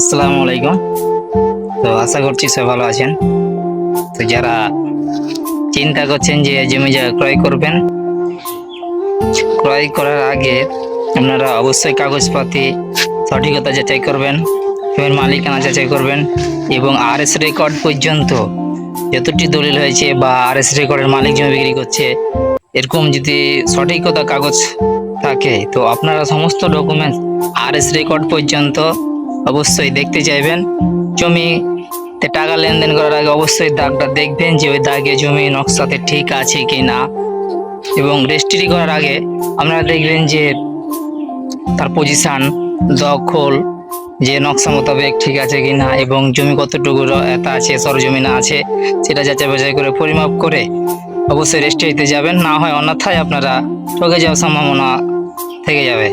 আসসালামু আলাইকুম। তো আশা করছি সবাই ভালো আছেন। তো যারা চিন্তা করছেন যে জমি জায়গা ক্রয় করবেন, ক্রয় করার আগে আপনারা অবশ্যই কাগজপাতি সঠিকতা যাচাই করবেন, জমির মালিকানা যাচাই করবেন এবং আরএস রেকর্ড পর্যন্ত যতটি দলিল হয়েছে বা আরএস রেকর্ডের মালিক জমি বিক্রি করছে এরকম যদি সঠিকতা কাগজ থাকে তো আপনারা সমস্ত ডকুমেন্টস আরএস রেকর্ড পর্যন্ত অবশ্যই দেখতে চাইবেন। জমিতে টাকা লেনদেন করার আগে অবশ্যই দাগটা দেখবেন যে ওই দাগে জমি নকশাতে ঠিক আছে কি না, এবং রেজিস্ট্রি করার আগে আপনারা দেখবেন যে তার পজিশন, দখল যে নকশা মোতাবেক ঠিক আছে কি না এবং জমি কতটুকু এটা আছে সরজমি না আছে সেটা যাচাই বাছাই করে পরিমাপ করে অবশ্যই রেজিস্ট্রিতে যাবেন, না হয় অন্যথায় আপনারা ঠকে যাওয়ার সম্ভাবনা থেকে যাবে।